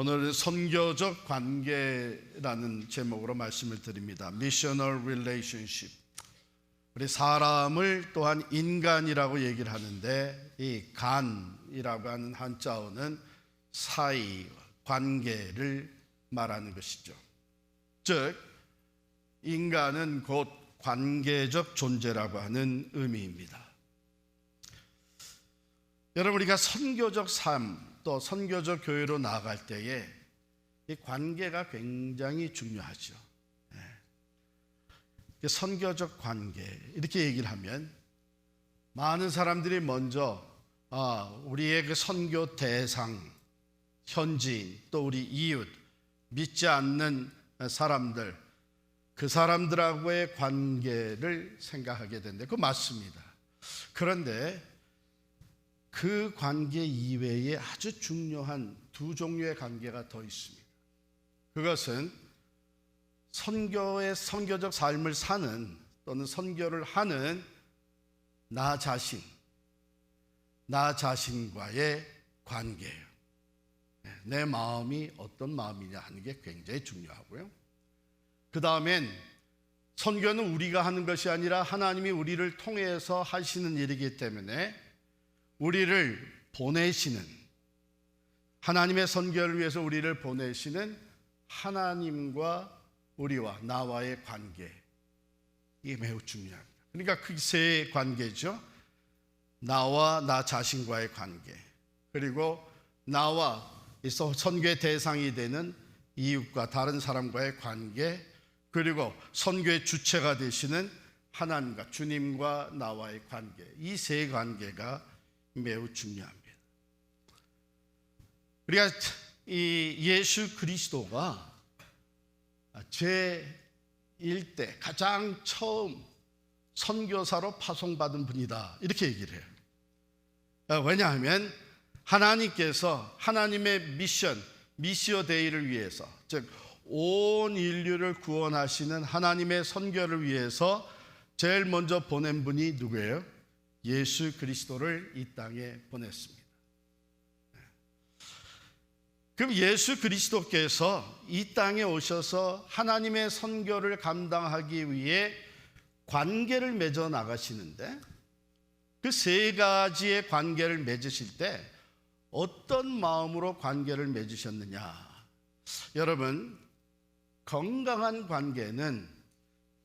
오늘 선교적 관계라는 제목으로 말씀을 드립니다. Missional Relationship. 우리 사람을 또한 인간이라고 얘기를 하는데, 이 간이라고 하는 한자어는 사이, 관계를 말하는 것이죠. 즉, 인간은 곧 관계적 존재라고 하는 의미입니다. 여러분, 우리가 선교적 삶, 또 선교적 교회로 나아갈 때에 이 관계가 굉장히 중요하죠. 선교적 관계, 이렇게 얘기를 하면 많은 사람들이 먼저 우리의 그 선교 대상, 현지인, 또 우리 이웃, 믿지 않는 사람들, 그 사람들하고의 관계를 생각하게 되는데, 그거 맞습니다. 그런데 그 관계 이외에 아주 중요한 두 종류의 관계가 더 있습니다. 그것은 선교적 삶을 사는, 또는 선교를 하는 나 자신과의 관계예요. 내 마음이 어떤 마음이냐 하는 게 굉장히 중요하고요. 그 다음엔 선교는 우리가 하는 것이 아니라 하나님이 우리를 통해서 하시는 일이기 때문에 우리를 보내시는, 하나님의 선교를 위해서 우리를 보내시는 하나님과 우리와 나와의 관계, 이게 매우 중요합니다. 그러니까 그 세 관계죠. 나와 나 자신과의 관계, 그리고 나와 선교의 대상이 되는 이웃과 다른 사람과의 관계, 그리고 선교의 주체가 되시는 하나님과 주님과 나와의 관계, 이 세 관계가 매우 중요합니다. 우리가 이 예수 그리스도가 제1대 가장 처음 선교사로 파송받은 분이다, 이렇게 얘기를 해요. 왜냐하면 하나님께서 하나님의 미시오 데이를 위해서, 즉 온 인류를 구원하시는 하나님의 선교를 위해서 제일 먼저 보낸 분이 누구예요? 예수 그리스도를 이 땅에 보냈습니다. 그럼 예수 그리스도께서 이 땅에 오셔서 하나님의 선교를 감당하기 위해 관계를 맺어 나가시는데, 그 세 가지의 관계를 맺으실 때 어떤 마음으로 관계를 맺으셨느냐? 여러분, 건강한 관계는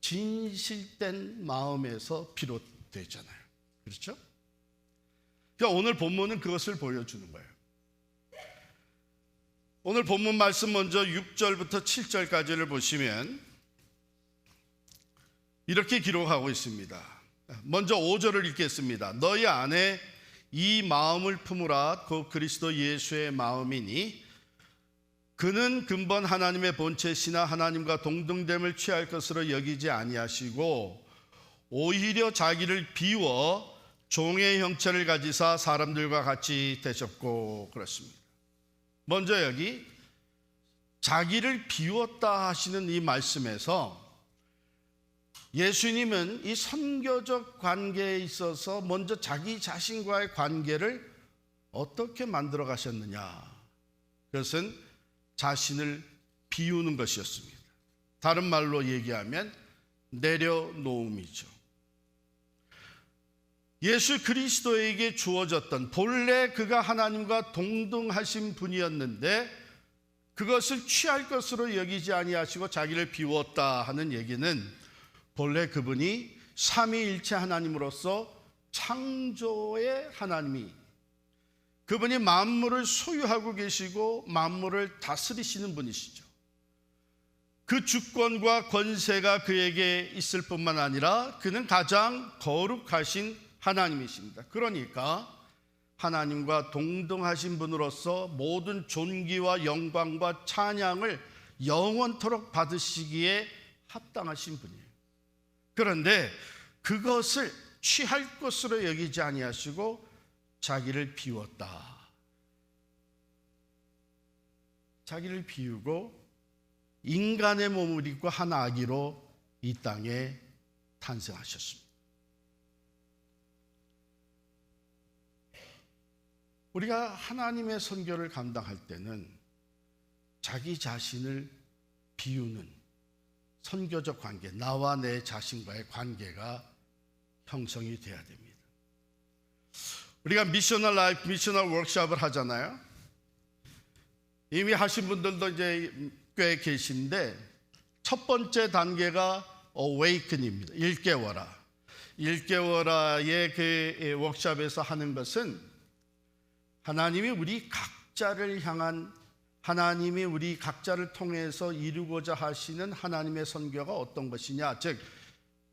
진실된 마음에서 비롯되잖아요. 그렇죠? 그러니까 오늘 본문은 그것을 보여주는 거예요. 오늘 본문 말씀 먼저 6절부터 7절까지를 보시면 이렇게 기록하고 있습니다. 먼저 5절을 읽겠습니다. 너희 안에 이 마음을 품으라. 그 그리스도 예수의 마음이니 그는 근본 하나님의 본체시나 하나님과 동등됨을 취할 것으로 여기지 아니하시고 오히려 자기를 비워 종의 형체를 가지사 사람들과 같이 되셨고, 그렇습니다. 먼저 여기 자기를 비웠다 하시는 이 말씀에서 예수님은 이 선교적 관계에 있어서 먼저 자기 자신과의 관계를 어떻게 만들어 가셨느냐? 그것은 자신을 비우는 것이었습니다. 다른 말로 얘기하면 내려놓음이죠. 예수 그리스도에게 주어졌던, 본래 그가 하나님과 동등하신 분이었는데 그것을 취할 것으로 여기지 아니하시고 자기를 비웠다 하는 얘기는 본래 그분이 삼위일체 하나님으로서 창조의 하나님이, 그분이 만물을 소유하고 계시고 만물을 다스리시는 분이시죠. 그 주권과 권세가 그에게 있을 뿐만 아니라 그는 가장 거룩하신 하나님이십니다. 그러니까 하나님과 동등하신 분으로서 모든 존귀와 영광과 찬양을 영원토록 받으시기에 합당하신 분이에요. 그런데 그것을 취할 것으로 여기지 아니하시고 자기를 비웠다. 자기를 비우고 인간의 몸을 입고 한 아기로 이 땅에 탄생하셨습니다. 우리가 하나님의 선교를 감당할 때는 자기 자신을 비우는 선교적 관계, 나와 내 자신과의 관계가 형성이 돼야 됩니다. 우리가 미셔널 라이프, 미셔널 워크숍을 하잖아요. 이미 하신 분들도 이제 꽤 계신데, 첫 번째 단계가 awakening입니다. 일깨워라. 일깨워라의 그 워크숍에서 하는 것은 하나님이 우리 각자를 향한, 하나님이 우리 각자를 통해서 이루고자 하시는 하나님의 선교가 어떤 것이냐, 즉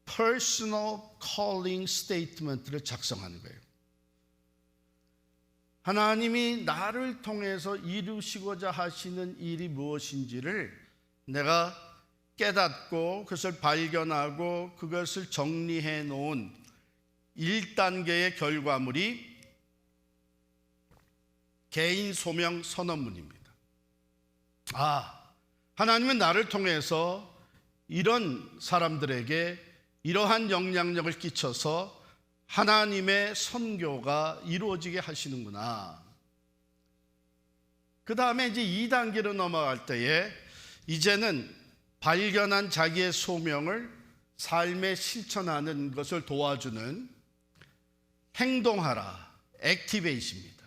personal calling statement를 작성하는 거예요. 하나님이 나를 통해서 이루시고자 하시는 일이 무엇인지를 내가 깨닫고 그것을 발견하고 그것을 정리해 놓은 1단계의 결과물이 개인 소명 선언문입니다. 하나님은 나를 통해서 이런 사람들에게 이러한 영향력을 끼쳐서 하나님의 선교가 이루어지게 하시는구나. 그 다음에 이제 2단계로 넘어갈 때에 이제는 발견한 자기의 소명을 삶에 실천하는 것을 도와주는 행동하라, 액티베이트입니다.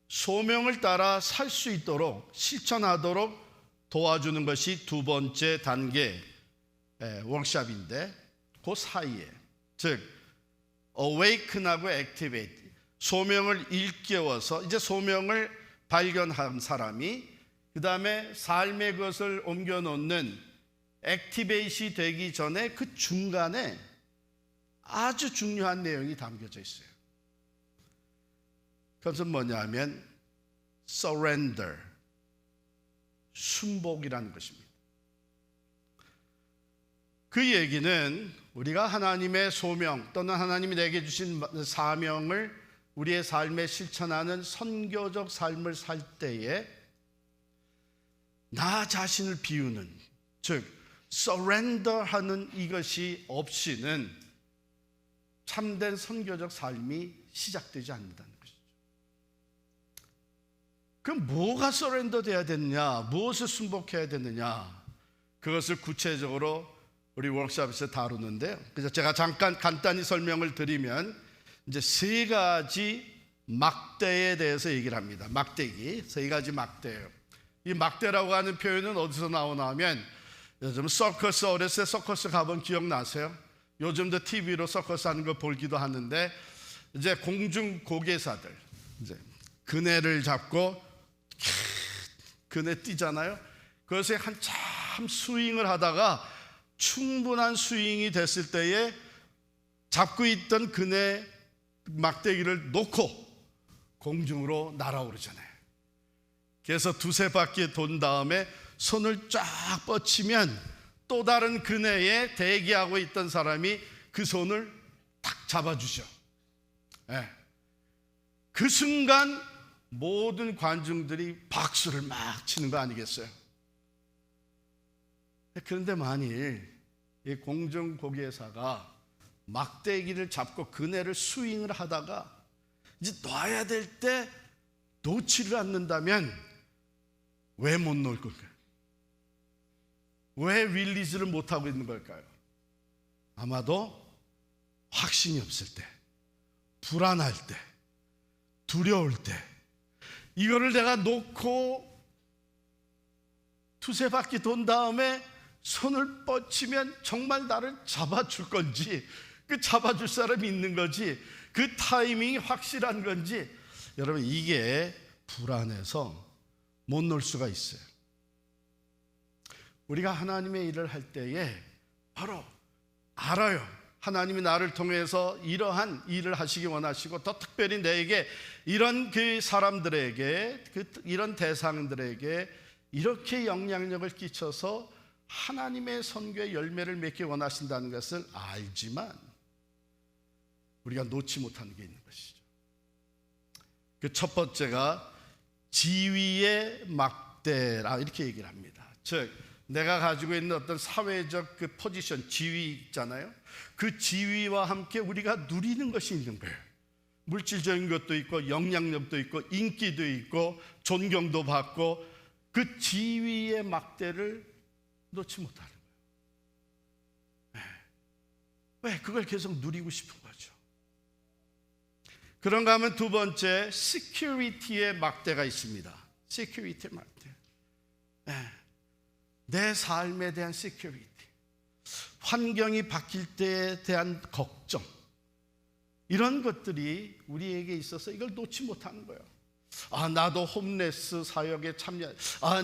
소명을 따라 살 수 있도록 실천하도록 도와주는 것이 두 번째 단계 워크숍인데, 그 사이에, 즉 awaken하고 activate, 소명을 일깨워서 이제 소명을 발견한 사람이 그 다음에 삶의 것을 옮겨놓는 액티베이트이 되기 전에 그 중간에 아주 중요한 내용이 담겨져 있어요. 그것은 뭐냐면 surrender, 순복이라는 것입니다. 그 얘기는 우리가 하나님의 소명 또는 하나님이 내게 주신 사명을 우리의 삶에 실천하는 선교적 삶을 살 때에 나 자신을 비우는, 즉 surrender하는 이것이 없이는 참된 선교적 삶이 시작되지 않는다는 것이죠. 그럼 뭐가 surrender 돼야 되느냐, 무엇을 순복해야 되느냐, 그것을 구체적으로 우리 워크숍에서 다루는데요. 그래서 제가 잠깐 간단히 설명을 드리면 이제 세 가지 막대에 대해서 얘기를 합니다. 막대기, 세 가지 막대예요. 이 막대라고 하는 표현은 어디서 나오나 하면, 요즘 서커스, 어렸을 때 서커스 가본 기억나세요? 요즘도 TV로 서커스 하는 거 보기도 하는데, 이제 공중 고개사들 이제 그네를 잡고 그네 뛰잖아요. 그것에 한참 스윙을 하다가 충분한 스윙이 됐을 때에 잡고 있던 그네 막대기를 놓고 공중으로 날아오르잖아요. 그래서 두세 바퀴 돈 다음에 손을 쫙 뻗치면 또 다른 그네에 대기하고 있던 사람이 그 손을 탁 잡아주죠. 그 순간 모든 관중들이 박수를 막 치는 거 아니겠어요? 그런데 만일 이 공중고개사가 막대기를 잡고 그네를 스윙을 하다가 이제 놔야 될 때 놓지를 않는다면 왜 못 놓을 걸까요? 왜 릴리즈를 못하고 있는 걸까요? 아마도 확신이 없을 때, 불안할 때, 두려울 때, 이거를 내가 놓고 두세 바퀴 돈 다음에 손을 뻗치면 정말 나를 잡아줄 건지, 그 잡아줄 사람이 있는 건지, 그 타이밍이 확실한 건지, 여러분 이게 불안해서 못 놓을 수가 있어요. 우리가 하나님의 일을 할 때에 바로 알아요. 하나님이 나를 통해서 이러한 일을 하시기 원하시고, 더 특별히 내게 이런 그 사람들에게, 이런 대상들에게 이렇게 영향력을 끼쳐서 하나님의 선교의 열매를 맺기 원하신다는 것을 알지만 우리가 놓지 못하는 게 있는 것이죠. 그 첫 번째가 지위의 막대라, 이렇게 얘기를 합니다. 즉 내가 가지고 있는 어떤 사회적 그 포지션, 지위 있잖아요. 그 지위와 함께 우리가 누리는 것이 있는 거예요. 물질적인 것도 있고 영향력도 있고 인기도 있고 존경도 받고 그 지위의 막대를 놓지 못하는 거예요. 왜? 그걸 계속 누리고 싶은 거죠. 그런가 하면 두 번째, security의 막대가 있습니다. security의 막대. 내 삶에 대한 security. 환경이 바뀔 때에 대한 걱정. 이런 것들이 우리에게 있어서 이걸 놓지 못하는 거예요. 나도 홈레스 사역에 참여,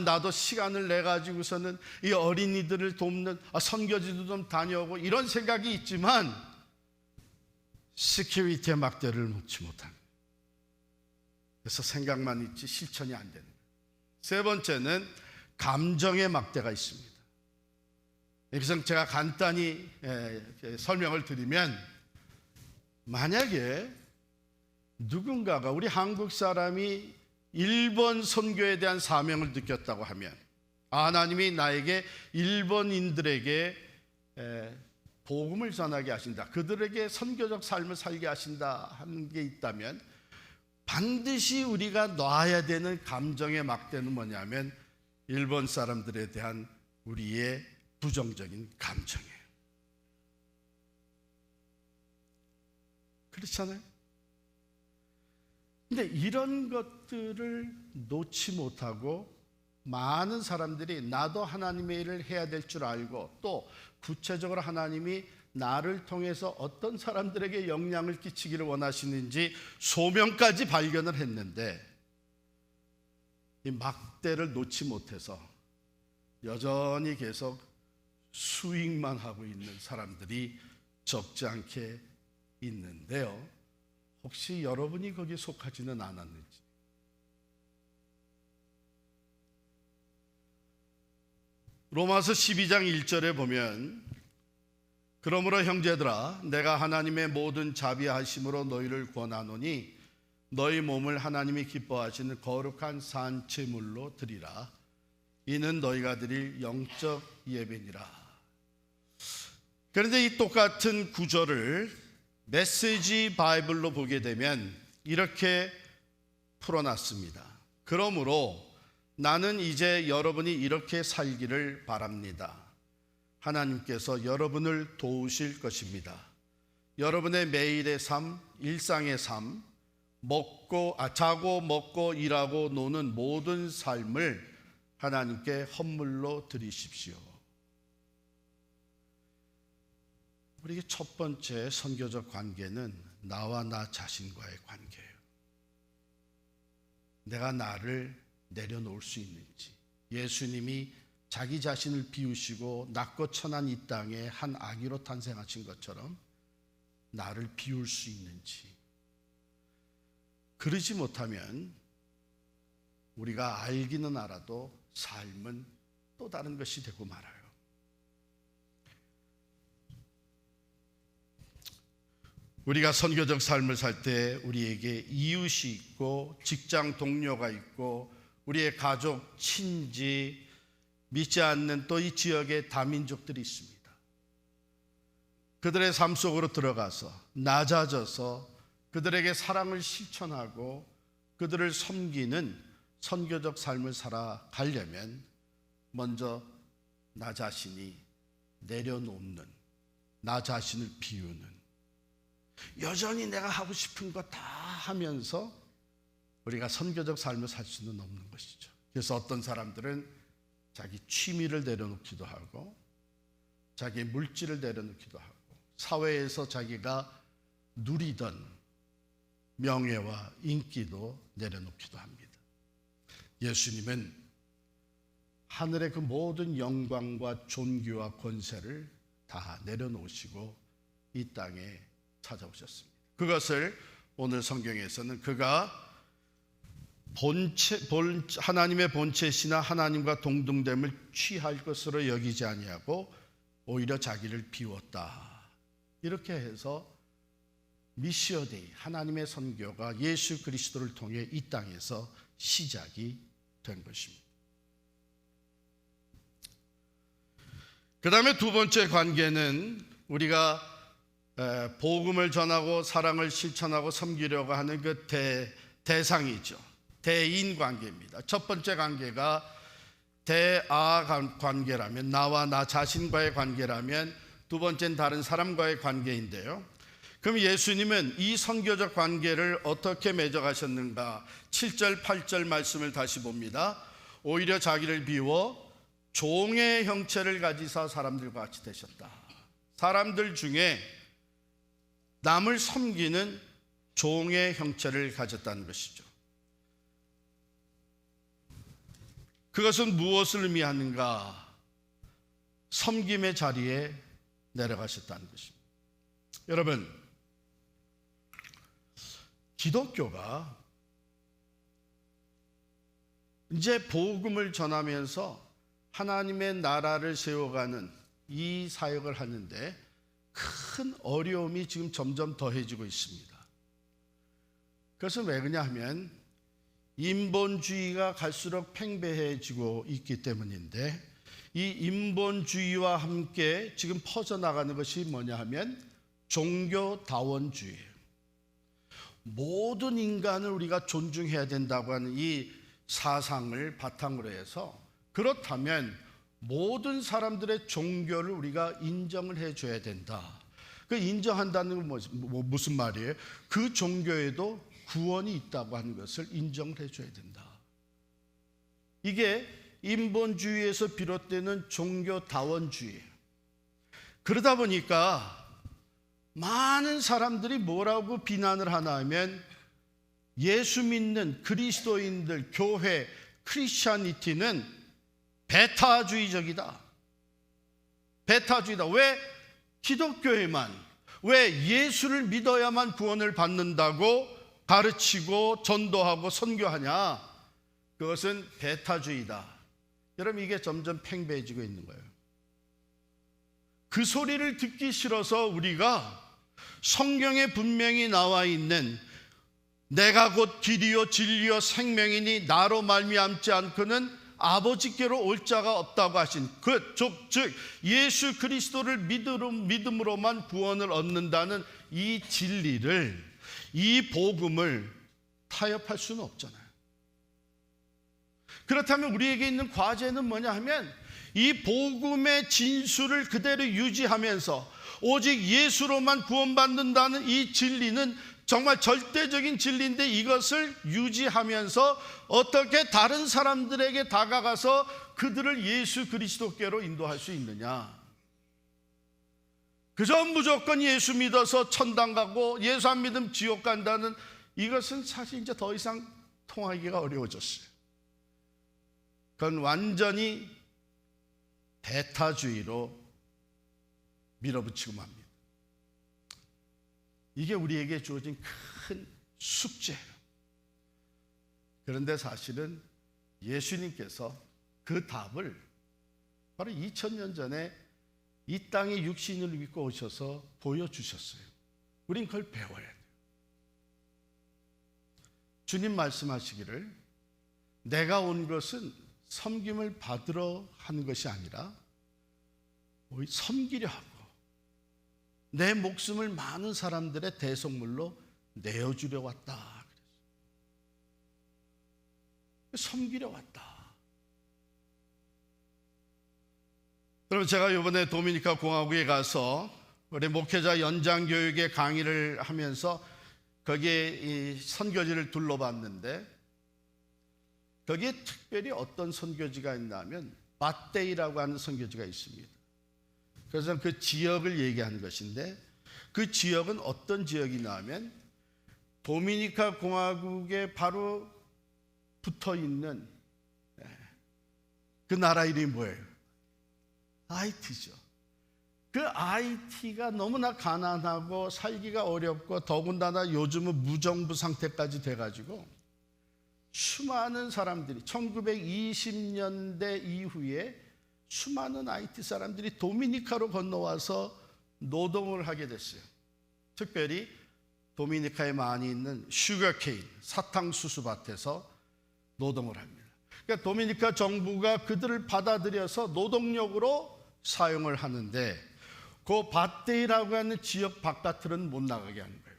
나도 시간을 내 가지고서는 이 어린이들을 돕는 선교지도 좀 다녀오고, 이런 생각이 있지만 시큐리티의 막대를 놓지 못하는 거예요. 그래서 생각만 있지 실천이 안 되는 거예요. 세 번째는 감정의 막대가 있습니다. 여기서 제가 간단히 설명을 드리면, 만약에 누군가가, 우리 한국 사람이 일본 선교에 대한 사명을 느꼈다고 하면, 하나님이 나에게 일본인들에게 복음을 전하게 하신다, 그들에게 선교적 삶을 살게 하신다 하는 게 있다면, 반드시 우리가 놔야 되는 감정의 막대는 뭐냐면 일본 사람들에 대한 우리의 부정적인 감정이에요. 그렇잖아요? 근데 이런 것들을 놓지 못하고 많은 사람들이 나도 하나님의 일을 해야 될 줄 알고, 또 구체적으로 하나님이 나를 통해서 어떤 사람들에게 영향을 끼치기를 원하시는지 소명까지 발견을 했는데, 이 막대를 놓지 못해서 여전히 계속 수익만 하고 있는 사람들이 적지 않게 있는데요. 혹시 여러분이 거기에 속하지는 않았는지. 로마서 12장 1절에 보면, 그러므로 형제들아, 내가 하나님의 모든 자비하심으로 너희를 권하노니 너희 몸을 하나님이 기뻐하시는 거룩한 산제물로 드리라. 이는 너희가 드릴 영적 예배니라. 그런데 이 똑같은 구절을 메시지 바이블로 보게 되면 이렇게 풀어놨습니다. 그러므로 나는 이제 여러분이 이렇게 살기를 바랍니다. 하나님께서 여러분을 도우실 것입니다. 여러분의 매일의 삶, 일상의 삶, 자고 먹고 일하고 노는 모든 삶을 하나님께 헌물로 드리십시오. 우리의 첫 번째 선교적 관계는 나와 나 자신과의 관계예요. 내가 나를 내려놓을 수 있는지, 예수님이 자기 자신을 비우시고 낮고 천한 이 땅에 한 아기로 탄생하신 것처럼 나를 비울 수 있는지, 그러지 못하면 우리가 알기는 알아도 삶은 또 다른 것이 되고 말아요. 우리가 선교적 삶을 살 때 우리에게 이웃이 있고 직장 동료가 있고 우리의 가족, 친지, 믿지 않는 또 이 지역의 다민족들이 있습니다. 그들의 삶 속으로 들어가서 낮아져서 그들에게 사랑을 실천하고 그들을 섬기는 선교적 삶을 살아가려면 먼저 나 자신이 내려놓는, 나 자신을 비우는, 여전히 내가 하고 싶은 거 다 하면서 우리가 선교적 삶을 살 수는 없는 것이죠. 그래서 어떤 사람들은 자기 취미를 내려놓기도 하고 자기 물질을 내려놓기도 하고 사회에서 자기가 누리던 명예와 인기도 내려놓기도 합니다. 예수님은 하늘의 그 모든 영광과 존귀와 권세를 다 내려놓으시고 이 땅에 찾아오셨습니다. 그것을 오늘 성경에서는 그가 하나님의 본체시나 하나님과 동등됨을 취할 것으로 여기지 아니하고 오히려 자기를 비웠다. 이렇게 해서 미시오 데이, 하나님의 선교가 예수 그리스도를 통해 이 땅에서 시작이 된 것입니다. 그 다음에 두 번째 관계는 우리가 복음을 전하고 사랑을 실천하고 섬기려고 하는 그 대상이죠. 대인 관계입니다. 첫 번째 관계가 대아 관계라면, 나와 나 자신과의 관계라면, 두 번째는 다른 사람과의 관계인데요. 그럼 예수님은 이 선교적 관계를 어떻게 맺어가셨는가? 7절 8절 말씀을 다시 봅니다. 오히려 자기를 비워 종의 형체를 가지사 사람들과 같이 되셨다. 사람들 중에 남을 섬기는 종의 형체를 가졌다는 것이죠. 그것은 무엇을 의미하는가? 섬김의 자리에 내려가셨다는 것입니다. 여러분, 기독교가 이제 복음을 전하면서 하나님의 나라를 세워가는 이 사역을 하는데 큰 어려움이 지금 점점 더해지고 있습니다. 그것은 왜 그러냐 하면 인본주의가 갈수록 팽배해지고 있기 때문인데, 이 인본주의와 함께 지금 퍼져나가는 것이 뭐냐 하면 종교다원주의예요. 모든 인간을 우리가 존중해야 된다고 하는 이 사상을 바탕으로 해서, 그렇다면 모든 사람들의 종교를 우리가 인정을 해줘야 된다. 그 인정한다는 건 무슨 말이에요? 그 종교에도 구원이 있다고 하는 것을 인정을 해줘야 된다. 이게 인본주의에서 비롯되는 종교다원주의예요. 그러다 보니까 많은 사람들이 뭐라고 비난을 하나 하면, 예수 믿는 그리스도인들, 교회, 크리스찬이티는 베타주의적이다. 베타주의다. 왜 기독교에만, 왜 예수를 믿어야만 구원을 받는다고 가르치고 전도하고 선교하냐? 그것은 베타주의다. 여러분, 이게 점점 팽배해지고 있는 거예요. 그 소리를 듣기 싫어서 우리가 성경에 분명히 나와 있는 내가 곧 길이요 진리요 생명이니 나로 말미암지 않고는 아버지께로 올 자가 없다고 하신 즉 예수 그리스도를 믿음으로만 구원을 얻는다는 이 진리를, 이 복음을 타협할 수는 없잖아요. 그렇다면 우리에게 있는 과제는 뭐냐 하면, 이 복음의 진수를 그대로 유지하면서 오직 예수로만 구원받는다는 이 진리는 정말 절대적인 진리인데, 이것을 유지하면서 어떻게 다른 사람들에게 다가가서 그들을 예수 그리스도께로 인도할 수 있느냐. 그저 무조건 예수 믿어서 천당 가고 예수 안 믿으면 지옥 간다는, 이것은 사실 이제 더 이상 통하기가 어려워졌어요. 그건 완전히 베타주의로 밀어붙이고 맙니다. 이게 우리에게 주어진 큰 숙제예요. 그런데 사실은 예수님께서 그 답을 바로 2000년 전에 이 땅에 육신을 입고 오셔서 보여주셨어요. 우린 그걸 배워야 돼요. 주님 말씀하시기를, 내가 온 것은 섬김을 받으러 하는 것이 아니라 섬기려 하고 내 목숨을 많은 사람들의 대속물로 내어주려 왔다. 섬기려 왔다. 여러분, 제가 이번에 도미니카 공화국에 가서 우리 목회자 연장 교육의 강의를 하면서 거기에 이 선교지를 둘러봤는데, 거기에 특별히 어떤 선교지가 있냐면 바테이라고 하는 선교지가 있습니다. 그래서 그 지역을 얘기하는 것인데, 그 지역은 어떤 지역이냐 하면 도미니카 공화국에 바로 붙어 있는 그 나라 이름이 뭐예요? 하이티죠. 그 하이티가 너무나 가난하고 살기가 어렵고, 더군다나 요즘은 무정부 상태까지 돼가지고 수많은 사람들이 1920년대 이후에 수많은 하이티 사람들이 도미니카로 건너와서 노동을 하게 됐어요. 특별히 도미니카에 많이 있는 슈거케인, 사탕수수밭에서 노동을 합니다. 그러니까 도미니카 정부가 그들을 받아들여서 노동력으로 사용을 하는데, 그 바테이라고 하는 지역 바깥으로는 못 나가게 하는 거예요.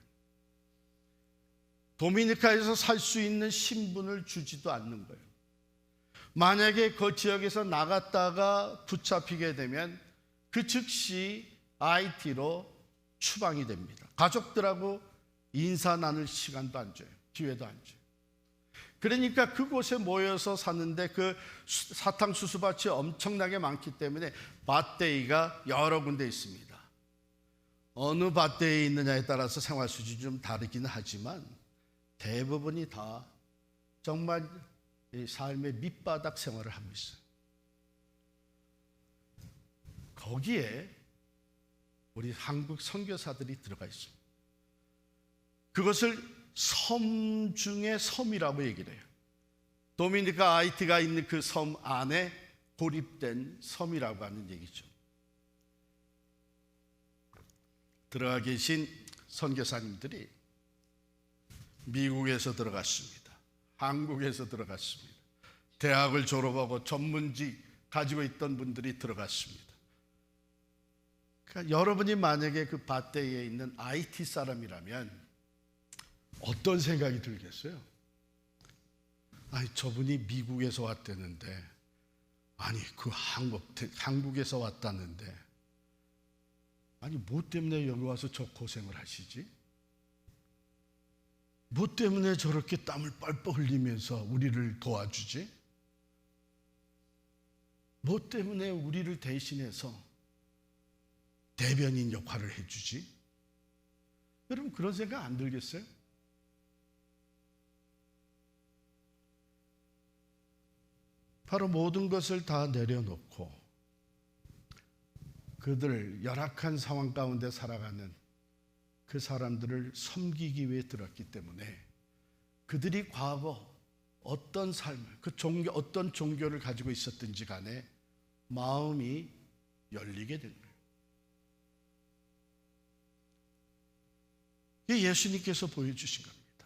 도미니카에서 살 수 있는 신분을 주지도 않는 거예요. 만약에 그 지역에서 나갔다가 붙잡히게 되면 그 즉시 IT로 추방이 됩니다. 가족들하고 인사 나눌 시간도 안 줘요. 기회도 안 줘요. 그러니까 그곳에 모여서 사는데 그 사탕수수밭이 엄청나게 많기 때문에 밭대이가 여러 군데 있습니다. 어느 밭대에 있느냐에 따라서 생활 수준이 좀 다르기는 하지만 대부분이 다 정말 삶의 밑바닥 생활을 하고 있어요. 거기에 우리 한국 선교사들이 들어가 있습니다. 그것을 섬 중에 섬이라고 얘기를 해요. 도미니카 아이티가 있는 그 섬 안에 고립된 섬이라고 하는 얘기죠. 들어가 계신 선교사님들이 미국에서 들어갔습니다. 한국에서 들어갔습니다. 대학을 졸업하고 전문직 가지고 있던 분들이 들어갔습니다. 그러니까 여러분이 만약에 그 밭대에 있는 IT 사람이라면 어떤 생각이 들겠어요? 아니, 저분이 미국에서 왔다는데, 아니, 그 한국에서 왔다는데, 아니, 뭐 때문에 여기 와서 저 고생을 하시지? 뭐 때문에 저렇게 땀을 뻘뻘 흘리면서 우리를 도와주지? 뭐 때문에 우리를 대신해서 대변인 역할을 해주지? 여러분, 그런 생각 안 들겠어요? 바로 모든 것을 다 내려놓고 그들 열악한 상황 가운데 살아가는 그 사람들을 섬기기 위해 들었기 때문에 그들이 과거 어떤 삶을, 그 종교, 어떤 종교를 가지고 있었든지 간에 마음이 열리게 된 거예요. 이게 예수님께서 보여주신 겁니다.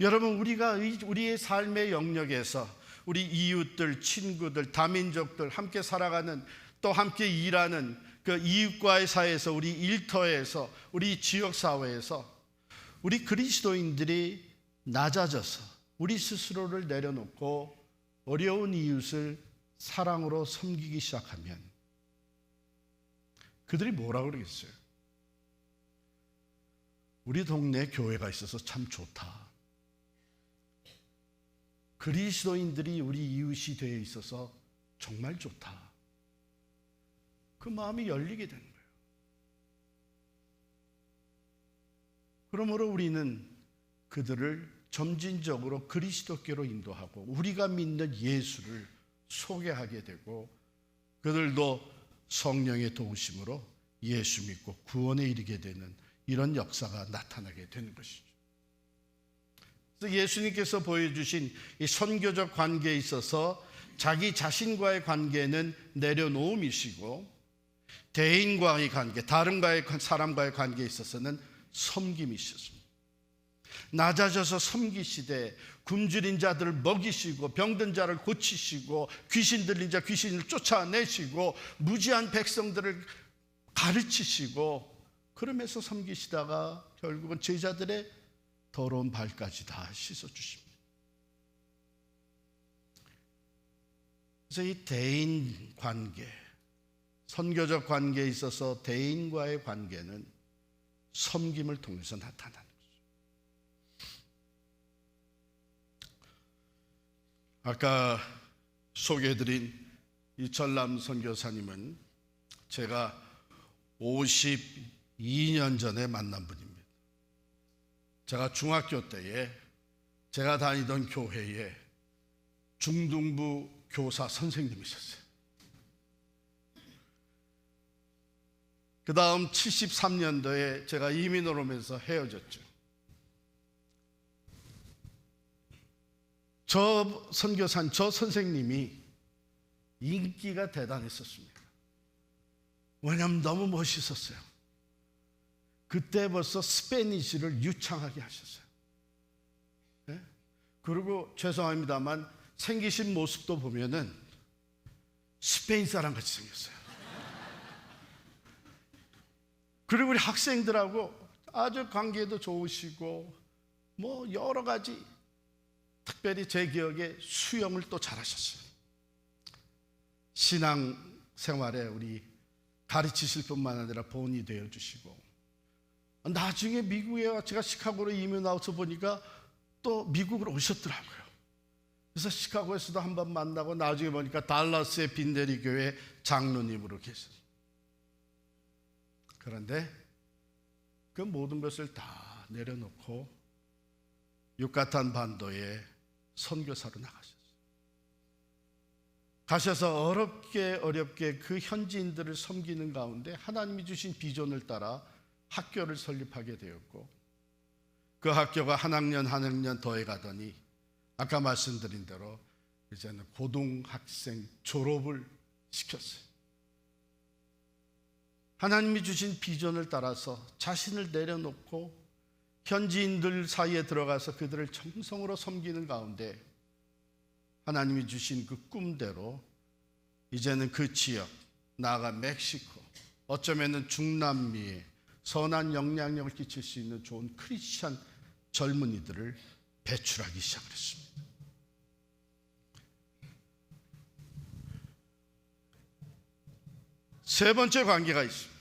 여러분, 우리가 우리의 삶의 영역에서 우리 이웃들, 친구들, 다민족들 함께 살아가는, 또 함께 일하는 그 이웃과의 사이에서, 우리 일터에서, 우리 지역사회에서 우리 그리스도인들이 낮아져서 우리 스스로를 내려놓고 어려운 이웃을 사랑으로 섬기기 시작하면 그들이 뭐라고 그러겠어요? 우리 동네에 교회가 있어서 참 좋다. 그리스도인들이 우리 이웃이 되어 있어서 정말 좋다. 그 마음이 열리게 되는 거예요. 그러므로 우리는 그들을 점진적으로 그리스도께로 인도하고 우리가 믿는 예수를 소개하게 되고 그들도 성령의 도우심으로 예수 믿고 구원에 이르게 되는 이런 역사가 나타나게 되는 것이죠. 그래서 예수님께서 보여주신 이 선교적 관계에 있어서 자기 자신과의 관계는 내려놓음이시고 대인과의 관계, 다른 사람과의 관계에 있어서는 섬김이셨습니다. 낮아져서 섬기시되 굶주린 자들을 먹이시고 병든 자를 고치시고 귀신 들린 자 귀신을 쫓아내시고 무지한 백성들을 가르치시고 그러면서 섬기시다가 결국은 제자들의 더러운 발까지 다 씻어주십니다. 그래서 이 대인 관계, 선교적 관계에 있어서 대인과의 관계는 섬김을 통해서 나타나는 거죠. 아까 소개해드린 이 전람 선교사님은 제가 52년 전에 만난 분입니다. 제가 중학교 때에 제가 다니던 교회에 중등부 교사 선생님이셨어요. 그 다음 73년도에 제가 이민을 오면서 헤어졌죠. 저 선교사님, 저 선생님이 인기가 대단했었습니다. 왜냐하면 너무 멋있었어요. 그때 벌써 스페니쉬를 유창하게 하셨어요. 네? 그리고 죄송합니다만 생기신 모습도 보면은 스페인 사람 같이 생겼어요. 그리고 우리 학생들하고 아주 관계도 좋으시고 뭐 여러 가지, 특별히 제 기억에 수영을 또 잘하셨어요. 신앙 생활에 우리 가르치실 뿐만 아니라 본이 되어주시고, 나중에 미국에 제가 시카고로 이민 와서 보니까 또 미국으로 오셨더라고요. 그래서 시카고에서도 한번 만나고 나중에 보니까 달라스의 빈대리 교회 장로님으로 계셨어요. 그런데 그 모든 것을 다 내려놓고 유카탄 반도에 선교사로 나가셨어요. 가셔서 어렵게 그 현지인들을 섬기는 가운데 하나님이 주신 비전을 따라 학교를 설립하게 되었고, 그 학교가 한 학년 더해 가더니 아까 말씀드린 대로 이제는 고등학생 졸업을 시켰어요. 하나님이 주신 비전을 따라서 자신을 내려놓고 현지인들 사이에 들어가서 그들을 정성으로 섬기는 가운데 하나님이 주신 그 꿈대로 이제는 그 지역, 나아가 멕시코, 어쩌면 중남미에 선한 영향력을 끼칠 수 있는 좋은 크리스찬 젊은이들을 배출하기 시작했습니다. 세 번째 관계가 있습니다.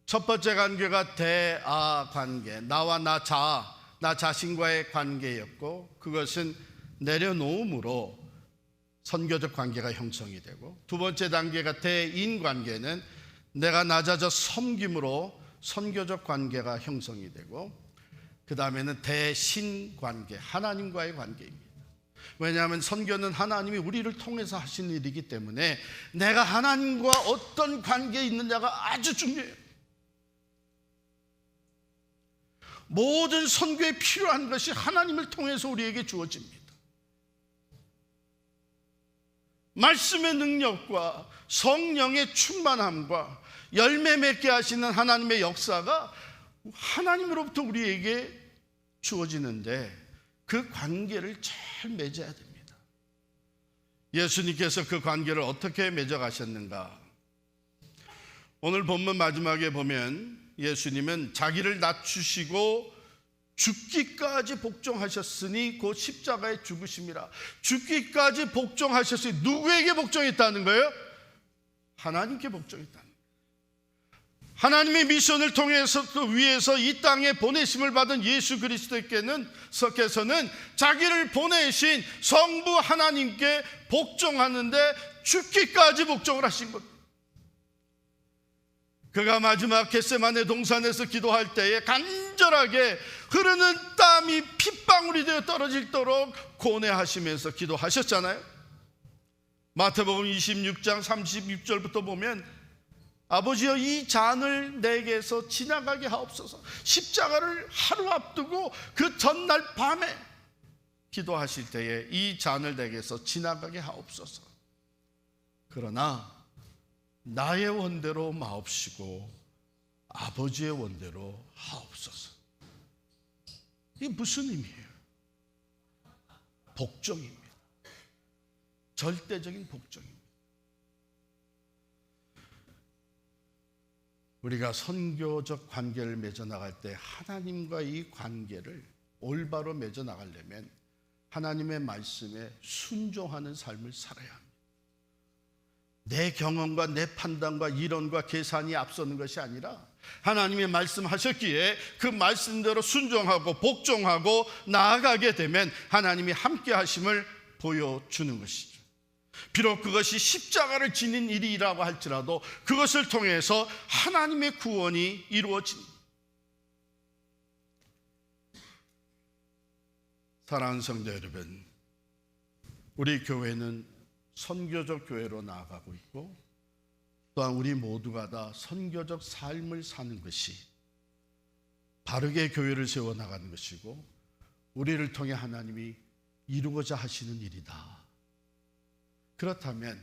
첫 번째 관계가 대아 관계, 나와 나 자신과의 관계였고, 그것은 내려놓음으로 선교적 관계가 형성이 되고, 두 번째 단계가 대인 관계는 내가 낮아져 섬김으로 선교적 관계가 형성이 되고, 그 다음에는 대신 관계, 하나님과의 관계입니다. 왜냐하면 선교는 하나님이 우리를 통해서 하시는 일이기 때문에 내가 하나님과 어떤 관계에 있느냐가 아주 중요해요. 모든 선교에 필요한 것이 하나님을 통해서 우리에게 주어집니다. 말씀의 능력과 성령의 충만함과 열매 맺게 하시는 하나님의 역사가 하나님으로부터 우리에게 주어지는데, 그 관계를 잘 맺어야 됩니다. 예수님께서 그 관계를 어떻게 맺어가셨는가? 오늘 본문 마지막에 보면 예수님은 자기를 낮추시고 죽기까지 복종하셨으니 곧 십자가에 죽으심이라. 죽기까지 복종하셨으니 누구에게 복종했다는 거예요? 하나님께 복종했다는 거예요. 하나님의 미션을 통해서 그 위에서 이 땅에 보내심을 받은 예수 그리스도께서는 자기를 보내신 성부 하나님께 복종하는데 죽기까지 복종을 하신 겁니다. 그가 마지막 겟세마네 동산에서 기도할 때에 간절하게 흐르는 땀이 핏방울이 되어 떨어질도록 고뇌하시면서 기도하셨잖아요. 마태복음 26장 36절부터 보면 아버지여, 이 잔을 내게서 지나가게 하옵소서. 십자가를 하루 앞두고 그 전날 밤에 기도하실 때에 이 잔을 내게서 지나가게 하옵소서. 그러나 나의 원대로 마옵시고 아버지의 원대로 하옵소서. 이게 무슨 의미예요? 복종입니다. 절대적인 복종입니다. 우리가 선교적 관계를 맺어나갈 때 하나님과 이 관계를 올바로 맺어나가려면 하나님의 말씀에 순종하는 삶을 살아야 합니다. 내 경험과 내 판단과 이론과 계산이 앞서는 것이 아니라 하나님의 말씀하셨기에 그 말씀대로 순종하고 복종하고 나아가게 되면 하나님이 함께 하심을 보여주는 것이죠. 비록 그것이 십자가를 지닌 일이라고 할지라도 그것을 통해서 하나님의 구원이 이루어집니다. 사랑하는 성도 여러분, 우리 교회는 선교적 교회로 나아가고 있고, 또한 우리 모두가 다 선교적 삶을 사는 것이 바르게 교회를 세워나가는 것이고, 우리를 통해 하나님이 이루고자 하시는 일이다. 그렇다면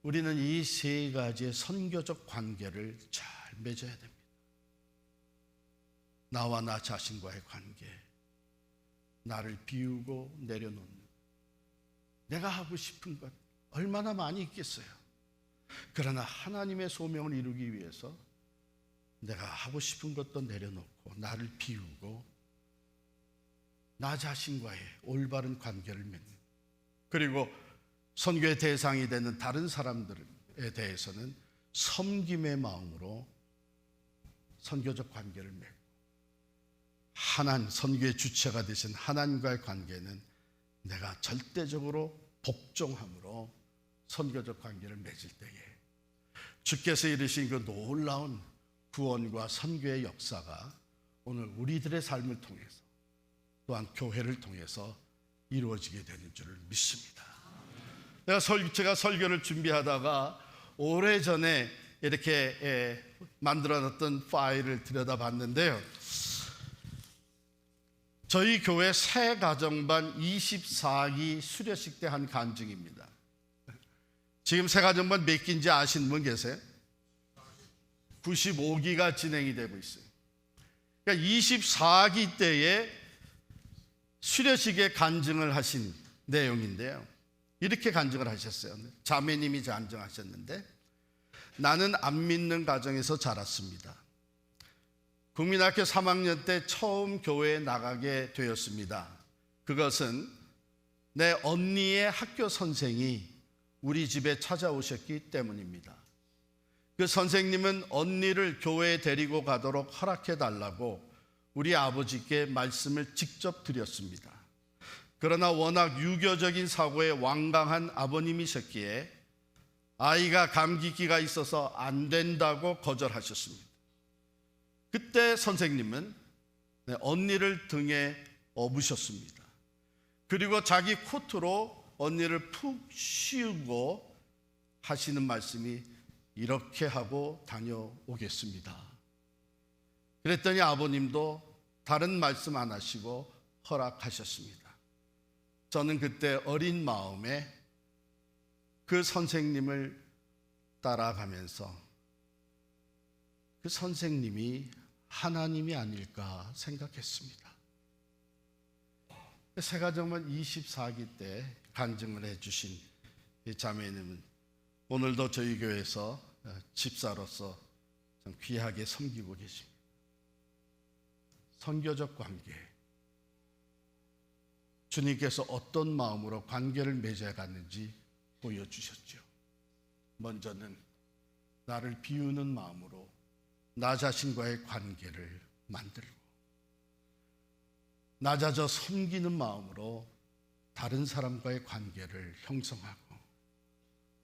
우리는 이 세 가지의 선교적 관계를 잘 맺어야 됩니다. 나와 나 자신과의 관계, 나를 비우고 내려놓는, 내가 하고 싶은 것 얼마나 많이 있겠어요. 그러나 하나님의 소명을 이루기 위해서 내가 하고 싶은 것도 내려놓고 나를 비우고 나 자신과의 올바른 관계를 맺는, 그리고 선교의 대상이 되는 다른 사람들에 대해서는 섬김의 마음으로 선교적 관계를 맺고, 선교의 주체가 되신 하나님과의 관계는 내가 절대적으로 복종함으로 선교적 관계를 맺을 때에 주께서 이루신 그 놀라운 구원과 선교의 역사가 오늘 우리들의 삶을 통해서, 또한 교회를 통해서 이루어지게 되는 줄을 믿습니다. 제가 설교를 준비하다가 오래전에 이렇게 만들어놨던 파일을 들여다봤는데요, 저희 교회 새 가정반 24기 수료식 때 한 간증입니다. 지금 새 가정반 몇 기인지 아시는 분 계세요? 95기가 진행이 되고 있어요. 그러니까 24기 때에 수료식에 간증을 하신 내용인데요, 이렇게 간증을 하셨어요. 자매님이 간증하셨는데, 나는 안 믿는 가정에서 자랐습니다. 국민학교 3학년 때 처음 교회에 나가게 되었습니다. 그것은 내 언니의 학교 선생이 우리 집에 찾아오셨기 때문입니다. 그 선생님은 언니를 교회에 데리고 가도록 허락해 달라고 우리 아버지께 말씀을 직접 드렸습니다. 그러나 워낙 유교적인 사고에 완강한 아버님이셨기에 아이가 감기기가 있어서 안 된다고 거절하셨습니다. 그때 선생님은 언니를 등에 업으셨습니다. 그리고 자기 코트로 언니를 푹 씌우고 하시는 말씀이, 이렇게 하고 다녀오겠습니다. 그랬더니 아버님도 다른 말씀 안 하시고 허락하셨습니다. 저는 그때 어린 마음에 그 선생님을 따라가면서 그 선생님이 하나님이 아닐까 생각했습니다. 새가정만 24기 때 간증을 해주신 이 자매님은 오늘도 저희 교회에서 집사로서 참 귀하게 섬기고 계십니다. 선교적 관계, 주님께서 어떤 마음으로 관계를 맺어갔는지 보여주셨죠. 먼저는 나를 비우는 마음으로 나 자신과의 관계를 만들고, 낮아져 섬기는 마음으로 다른 사람과의 관계를 형성하고,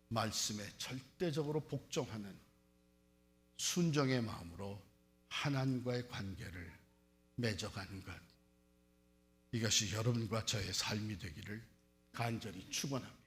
말씀에 절대적으로 복종하는 순종의 마음으로 하나님과의 관계를 맺어가는 것, 이것이 여러분과 저의 삶이 되기를 간절히 축원합니다.